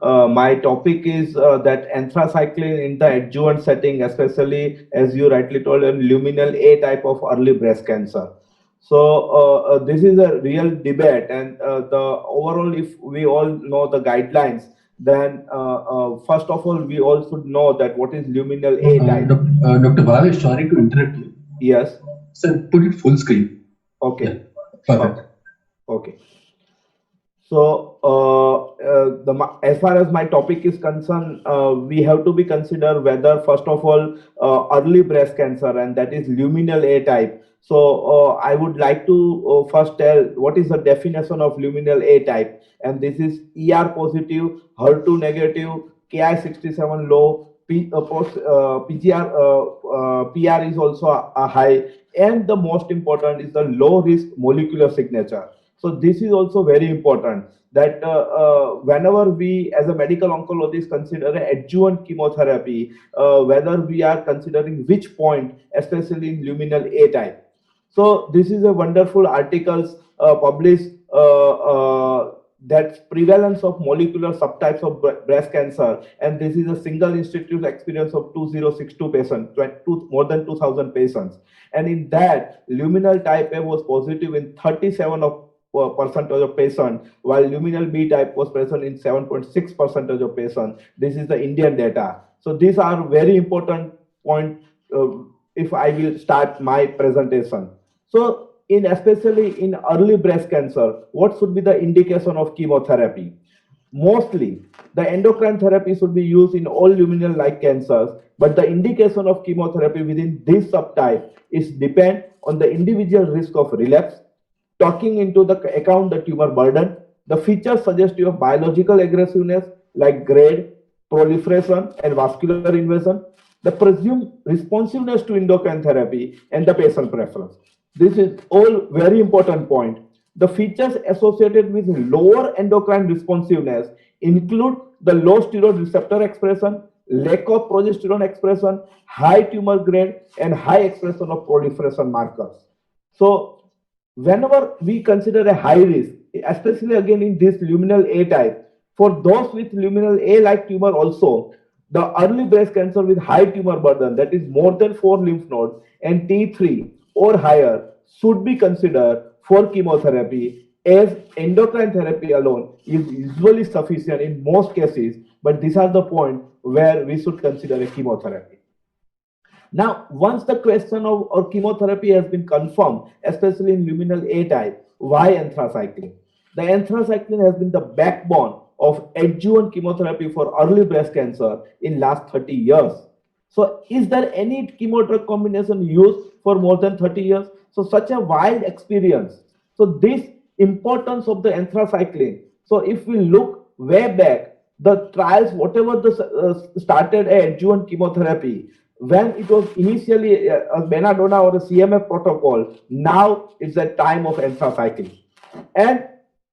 My topic is that anthracycline in the adjuvant setting, especially as you rightly told, in luminal A type of early breast cancer. So this is a real debate, and the overall, if we all know the guidelines, then first of all, we all should know that what is luminal A type. Dr. Bhavesh, sorry to interrupt you. Yes. Sir, put it full screen. Yeah, Okay. perfect. Okay. Okay. So, as far as my topic is concerned, we have to be consider whether, first of all, early breast cancer, and that is luminal A type. So, I would like to first tell what is the definition of luminal A type, and this is ER positive, HER2 negative, Ki67 low, PGR, PR is also a high, and the most important is the low risk molecular signature. So this is also very important that whenever we as a medical oncologist consider adjuvant chemotherapy, whether we are considering which point, especially in luminal A type. So this is a wonderful articles published that prevalence of molecular subtypes of breast cancer, and this is a single institute experience of 2062 patients, more than 2000 patients, and in that luminal type A was positive in 37 of percentage of patients, while luminal B type was present in 7.6 percentage of patients. This is the Indian data. So these are very important point. If I will start my presentation. So in especially in early breast cancer, what should be the indication of chemotherapy? Mostly, the endocrine therapy should be used in all luminal like cancers, but the indication of chemotherapy within this subtype is depend on the individual risk of relapse, taking into the account the tumor burden, the features suggestive of biological aggressiveness like grade, proliferation, and vascular invasion, the presumed responsiveness to endocrine therapy, and the patient preference. This is all very important point. The features associated with lower endocrine responsiveness include the low steroid receptor expression, lack of progesterone expression, high tumor grade, and high expression of proliferation markers. So whenever we consider a high risk, especially again in this luminal A type, for those with luminal A like tumor also, the early breast cancer with high tumor burden, that is more than 4 lymph nodes and T3 or higher, should be considered for chemotherapy, as endocrine therapy alone is usually sufficient in most cases, but these are the point where we should consider a chemotherapy. Now, once the question of or chemotherapy has been confirmed, especially in luminal A type, why anthracycline? The anthracycline has been the backbone of adjuvant chemotherapy for early breast cancer in last 30 years. So, is there any chemo drug combination used for more than 30 years? So, such a wide experience. So, this importance of the anthracycline. So, if we look way back, the trials, whatever the started a adjuvant chemotherapy, when it was initially a Benadonna or a CMF protocol, now it's a time of anthracycline. And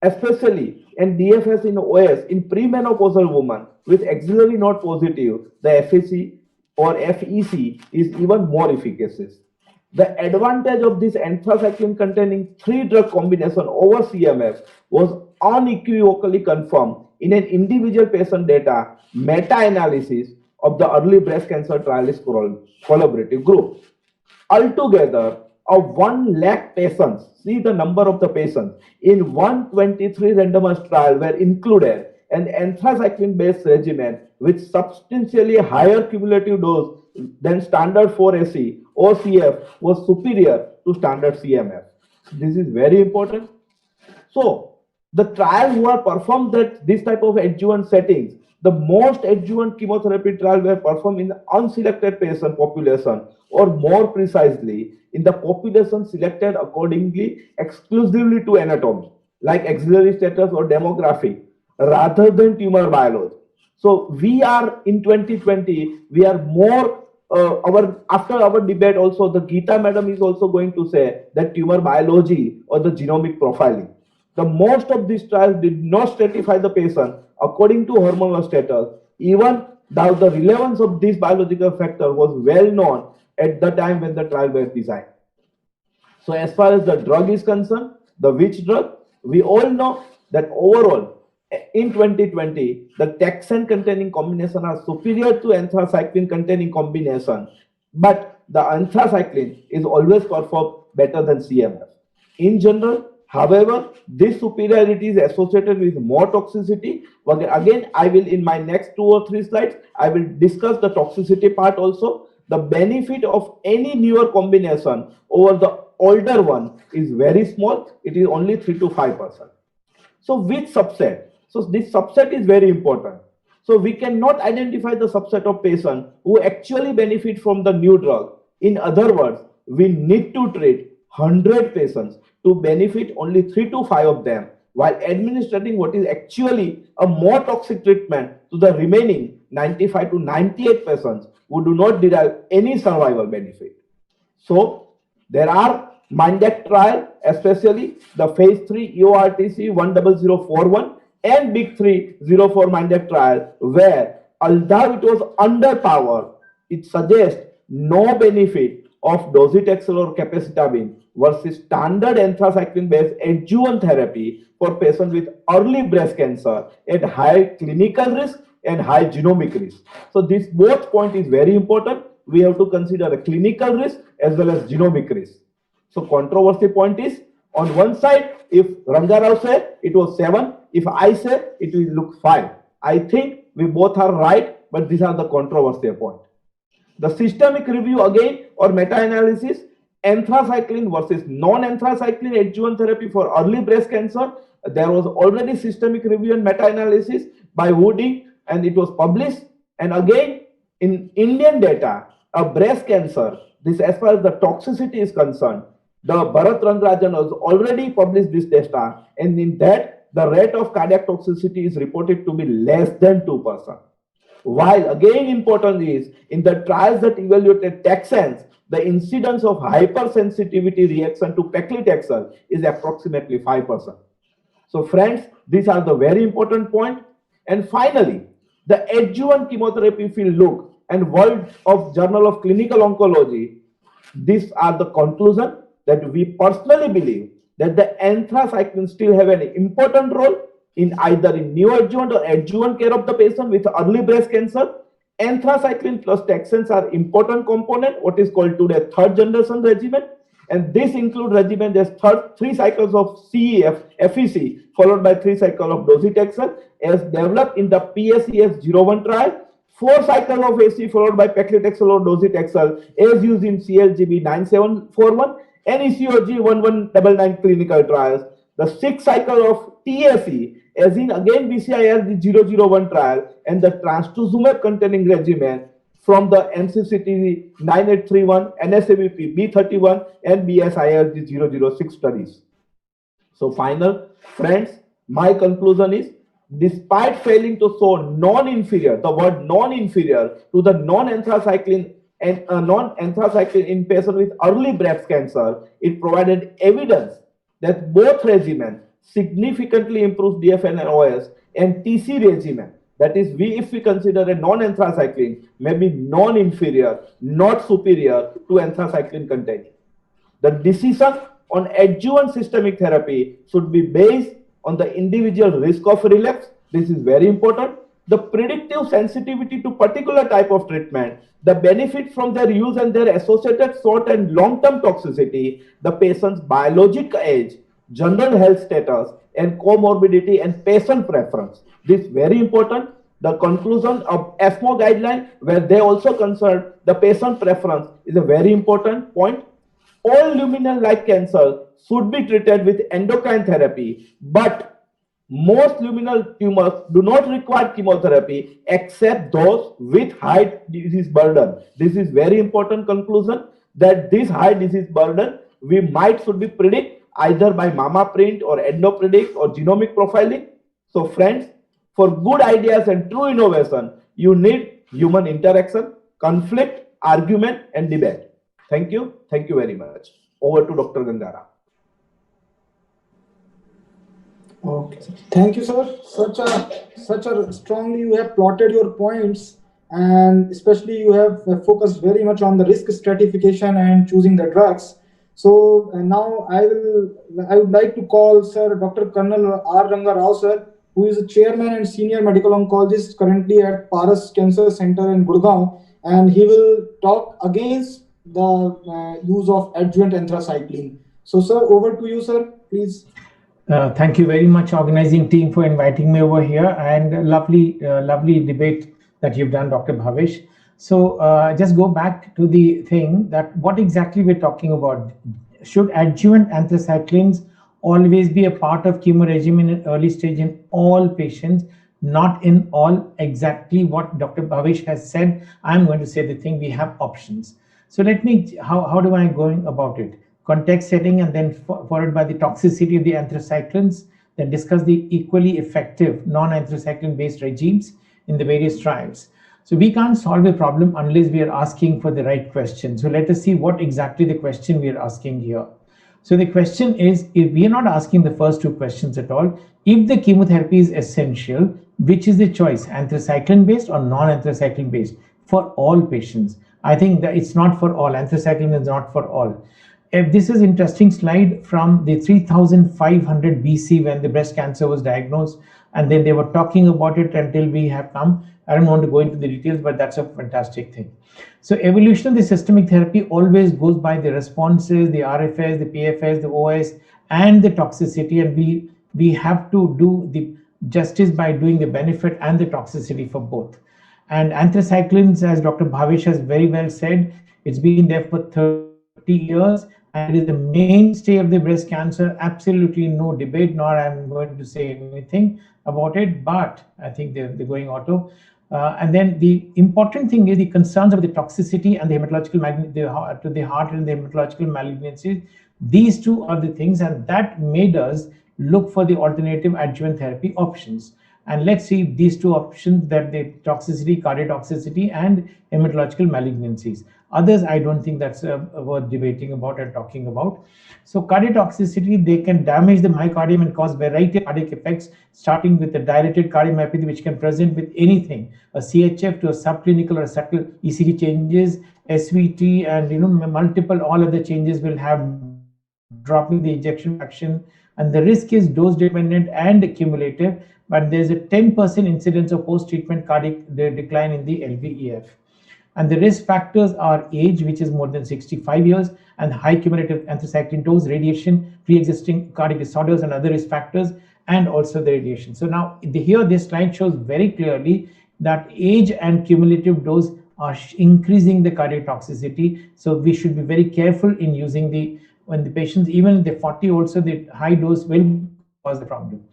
especially in DFS in OS, in premenopausal women with axillary node positive, the FAC or FEC is even more efficacious. The advantage of this anthracycline containing three drug combination over CMF was unequivocally confirmed in an individual patient data meta-analysis of the early breast cancer trialist collaborative group. Altogether, of 1 lakh patients, see the number of the patients, in 123 randomized trial were included an anthracycline based regimen with substantially higher cumulative dose than standard 4AC or CF was superior to standard CMF. This is very important. So the trial who are performed that this type of adjuvant settings, the most adjuvant chemotherapy trial were performed in the unselected patient population, or more precisely in the population selected accordingly exclusively to anatomy, like axillary status or demographic, rather than tumor biology. So we are in 2020, we are more our after our debate also, the Geeta madam is also going to say that tumor biology or the genomic profiling. The most of these trials did not stratify the patient according to hormonal status, even though the relevance of this biological factor was well known at the time when the trial was designed. So as far as the drug is concerned, the which drug, we all know that overall in 2020, the taxane containing combination are superior to anthracycline containing combination, but the anthracycline is always performed better than CMF. In general, however, this superiority is associated with more toxicity. But again, I will in my next 2 or 3 slides, I will discuss the toxicity part also. The benefit of any newer combination over the older one is very small. It is only 3 to 5%. So which subset? So this subset is very important. So we cannot identify the subset of patients who actually benefit from the new drug. In other words, we need to treat 100 patients to benefit only 3 to 5 of them, while administering what is actually a more toxic treatment to the remaining 95 to 98 patients who do not derive any survival benefit. So there are MINDAC trial, especially the phase 3 EORTC 10041 and Big 304 MINDAC trial, where although it was underpowered, it suggests no benefit of docetaxel or capecitabine versus standard anthracycline-based adjuvant therapy for patients with early breast cancer at high clinical risk and high genomic risk. So this both point is very important. We have to consider a clinical risk as well as genomic risk. So controversy point is, on one side, if Ranga Rao said it was 7, if I say it will look 5. I think we both are right, but these are the controversy point. The systemic review again or meta-analysis, anthracycline versus non-anthracycline adjuvant therapy for early breast cancer. There was already systemic review and meta-analysis by Woody, and it was published. And again, in Indian data, a breast cancer, this as far as the toxicity is concerned, the Bharat Rangarajan has already published this data, and in that, the rate of cardiac toxicity is reported to be less than 2%. While again important is, in the trials that evaluated taxanes, the incidence of hypersensitivity reaction to paclitaxel is approximately 5%. So friends, these are the very important point. And finally, the adjuvant chemotherapy field look and World of Journal of Clinical Oncology, these are the conclusion that we personally believe that the anthracycline still have an important role in either in neoadjuvant or adjuvant care of the patient with early breast cancer. Anthracycline plus taxanes are important component, what is called today third generation regimen. And this includes regimen as 3 cycles of CEF, FEC, followed by 3 cycles of docetaxel as developed in the PSES01 trial, 4 cycles of AC followed by paclitaxel or docetaxel as used in CLGB 9741 and ECOG 1199 clinical trials. The 6 cycle of TSE as in again BCIR 001 trial and the trastuzumab containing regimen from the NCCT 9831, NSABP B31 and BSIR 006 studies. So final friends, my conclusion is, despite failing to show non-inferior, the word non-inferior to the non-anthracycline and non-anthracycline in patients with early breast cancer, it provided evidence that both regimens significantly improves DFN and OS, and TC regimen, that is, if we consider a non-anthracycline, may be non-inferior, not superior to anthracycline containing. The decision on adjuvant systemic therapy should be based on the individual risk of relapse. This is very important. The predictive sensitivity to particular type of treatment, the benefit from their use and their associated short and long-term toxicity, the patient's biologic age, general health status, and comorbidity and patient preference. This is very important. The conclusion of ESMO guideline, where they also concern the patient preference, is a very important point. All luminal-like cancer should be treated with endocrine therapy, but most luminal tumors do not require chemotherapy except those with high disease burden. This is very important conclusion, that this high disease burden we should be predict either by MammaPrint or EndoPredict or genomic profiling. So friends, for good ideas and true innovation, you need human interaction, conflict, argument, and debate. Thank you. Thank you very much. Over to Dr. Gangara. Okay. Thank you, sir. Such a strongly you have plotted your points, and especially you have focused very much on the risk stratification and choosing the drugs. So now I would like to call Sir Dr. Colonel R. Ranga Rao, sir, who is a chairman and senior medical oncologist currently at Paras Cancer Center in Gurgaon, and he will talk against the use of adjuvant anthracycline. So, sir, over to you, sir, please. Thank you very much, organizing team, for inviting me over here, and lovely debate that you've done, Dr. Bhavesh. So just go back to the thing that what exactly we're talking about. Should adjuvant anthracyclines always be a part of chemo regimen in early stage in all patients? Not in all. Exactly what Dr. Bhavesh has said. I'm going to say the thing, we have options. So let me, how do I going about it? Context setting, and then followed by the toxicity of the anthracyclines, then discuss the equally effective non-anthracycline based regimes in the various trials. So we can't solve a problem unless we are asking for the right question. So let us see what exactly the question we are asking here. So the question is, if we are not asking the first two questions at all, if the chemotherapy is essential, which is the choice, anthracycline based or non-anthracycline based for all patients? I think that it's not for all. Anthracycline is not for all. This is interesting slide from the 3500 BC when the breast cancer was diagnosed, and then they were talking about it until we have come. I don't want to go into the details, but that's a fantastic thing. So evolution of the systemic therapy always goes by the responses, the RFS, the PFS, the OS, and the toxicity, and we have to do the justice by doing the benefit and the toxicity for both. And anthracyclines, as Dr. Bhavesh has very well said, it's been there for 30 years. And it is the mainstay of the breast cancer. Absolutely no debate, nor I'm going to say anything about it, but I think they're going auto. And then the important thing is the concerns of the toxicity and the hematological to the heart and the hematological malignancies. These two are the things, and that made us look for the alternative adjuvant therapy options. And let's see these two options, that the toxicity, cardiotoxicity, and hematological malignancies. Others, I don't think that's worth debating about and talking about. So cardiotoxicity, they can damage the myocardium and cause variety of cardiac effects, starting with the dilated cardiomyopathy, which can present with anything, a CHF to a subclinical or a subtle ECG changes, SVT, and multiple all other changes will have dropping the ejection fraction. And the risk is dose dependent and cumulative, but there's a 10% incidence of post-treatment cardiac decline in the LVEF. And the risk factors are age, which is more than 65 years, and high cumulative anthracycline dose, radiation, pre-existing cardiac disorders, and other risk factors, and also the radiation. So now here this slide shows very clearly that age and cumulative dose are increasing the cardiac toxicity. So we should be very careful in using when the patients, even in the 40 also, the high dose will cause the problem.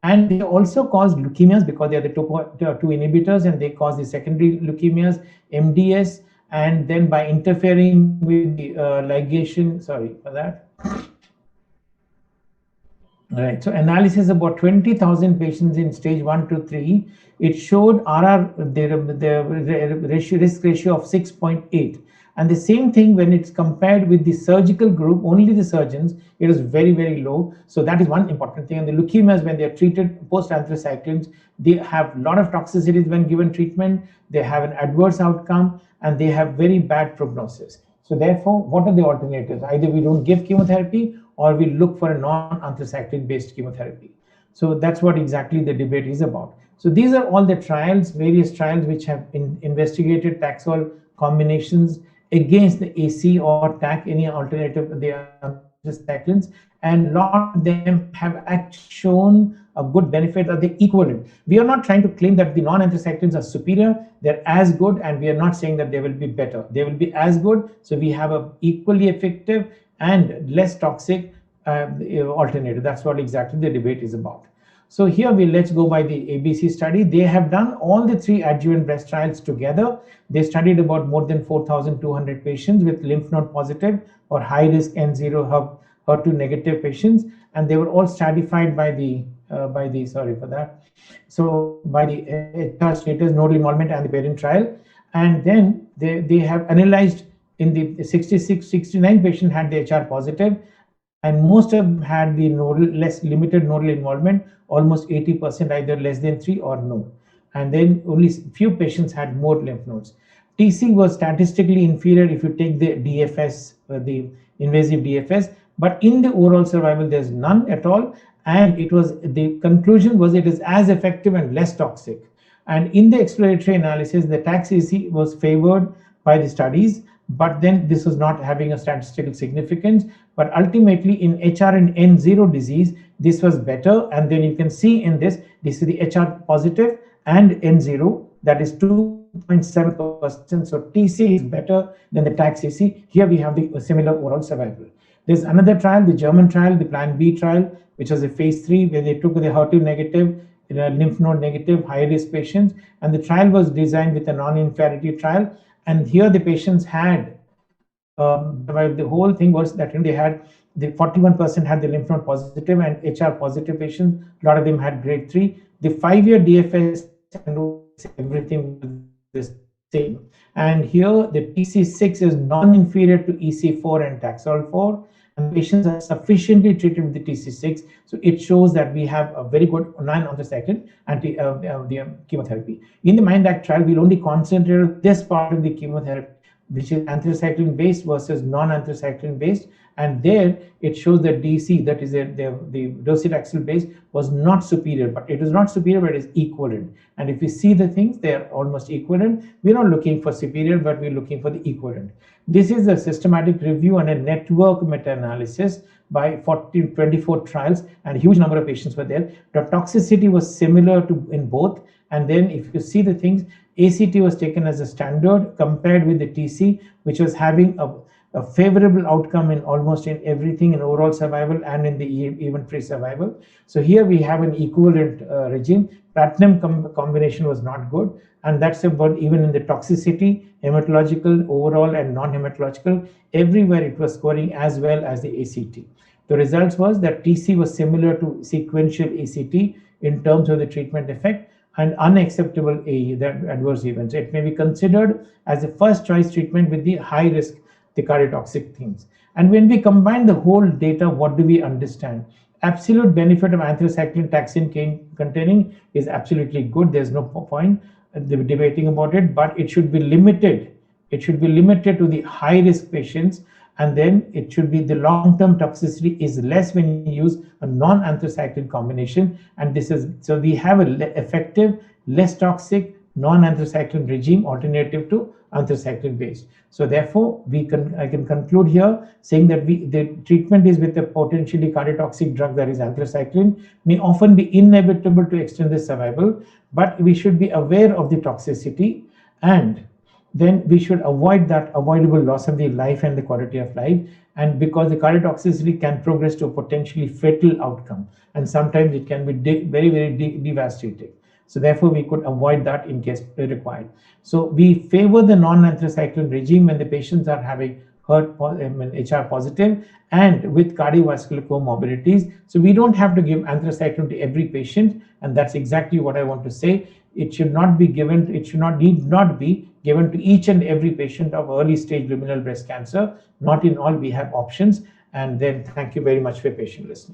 And they also cause leukemias because they are the TOP2 inhibitors, and they cause the secondary leukemias, MDS, and then by interfering with the ligation, sorry for that. All right, so analysis about 20,000 patients in stage 1 to 3, it showed the risk ratio of 6.8. And the same thing when it's compared with the surgical group, only the surgeons, it is very, very low. So that is one important thing. And the leukemias, when they're treated post-anthracyclines, they have a lot of toxicities when given treatment, they have an adverse outcome, and they have very bad prognosis. So therefore, what are the alternatives? Either we don't give chemotherapy, or we look for a non-anthracycline based chemotherapy. So that's what exactly the debate is about. So these are all the trials, various trials which have investigated Taxol combinations against the AC or TAC, any alternative, the anthracyclines, and a lot of them have actually shown a good benefit, or the equivalent. We are not trying to claim that the non-anthracyclines are superior, they're as good, and we are not saying that they will be better. They will be as good, so we have a equally effective and less toxic alternative. That's what exactly the debate is about. So here let's go by the ABC study. They have done all the 3 adjuvant breast trials together. They studied about more than 4,200 patients with lymph node positive or high risk N0 HER2 negative patients, and they were all stratified by the sorry for that. So by the HR status, nodal involvement, and the parent trial, and then they have analyzed in the 69 patients had the HR positive, and most of them had the less limited nodal involvement, almost 80%, either less than 3 or no. And then only few patients had more lymph nodes. TC was statistically inferior if you take the DFS, the invasive DFS, but in the overall survival, there's none at all. and the conclusion was it is as effective and less toxic. And in the exploratory analysis, the TAX-AC was favored by the studies, but then this was not having a statistical significance. But ultimately in HR and N0 disease, this was better. And then you can see in this is the HR positive and N0, that is 2.7%. So TC is better than the TAX-AC. Here we have the similar overall survival. There's another trial, the German trial, the Plan B trial, which was a phase 3, where they took the HER2 negative, lymph node negative, high risk patients, and the trial was designed with a non-inferiority trial. And here the patients had, the whole thing was that they had, the 41% had the lymph node positive and HR positive patients. A lot of them had grade 3. The 5-year DFS and everything was the same. And here the TC6 is non-inferior to EC4 and Taxol4. And patients are sufficiently treated with the TC6, so it shows that we have a very good non-anthracycline chemotherapy. In the MIND-ACT trial, we'll only concentrate on this part of the chemotherapy, which is anthracycline based versus non-anthracycline based, and there it shows that DC, that is the docetaxel based, was not superior, but it is not superior, but it is equivalent. And if we see the things, they are almost equivalent. We're not looking for superior, but we're looking for the equivalent. This is a systematic review and a network meta-analysis by 24 trials, and a huge number of patients were there. The toxicity was similar to in both. And then if you see the things, ACT was taken as a standard compared with the TC, which was having a favorable outcome in almost in everything, in overall survival and in the event-free survival. So here we have an equivalent regime. Platinum combination was not good, and that's about even in the toxicity, hematological, overall and non-hematological, everywhere it was scoring as well as the ACT. The results was that TC was similar to sequential ACT in terms of the treatment effect, and unacceptable AE, that adverse events. It may be considered as a first choice treatment with the high risk, the cardiotoxic things. And when we combine the whole data, what do we understand? Absolute benefit of anthracycline taxane containing is absolutely good. There's no point debating about it, but it should be limited. It should be limited to the high risk patients, and then it should be the long-term toxicity is less when you use a non-anthracycline combination. And this is, so we have an effective, less toxic, non-anthracycline regime alternative to anthracycline based. So therefore, I can conclude here saying that the treatment is with a potentially cardiotoxic drug, that is anthracycline, may often be inevitable to extend the survival, but we should be aware of the toxicity, and then we should avoid that avoidable loss of the life and the quality of life. And because the cardiotoxicity can progress to a potentially fatal outcome, and sometimes it can be very, very devastating. So therefore, we could avoid that in case required. So we favor the non-anthracycline regime when the patients are having HR positive and with cardiovascular comorbidities. So we don't have to give anthracycline to every patient, and that's exactly what I want to say. It should not be given, it should not, need not be given to each and every patient of early stage luminal breast cancer. Not in all, we have options. And then thank you very much for your patient listening.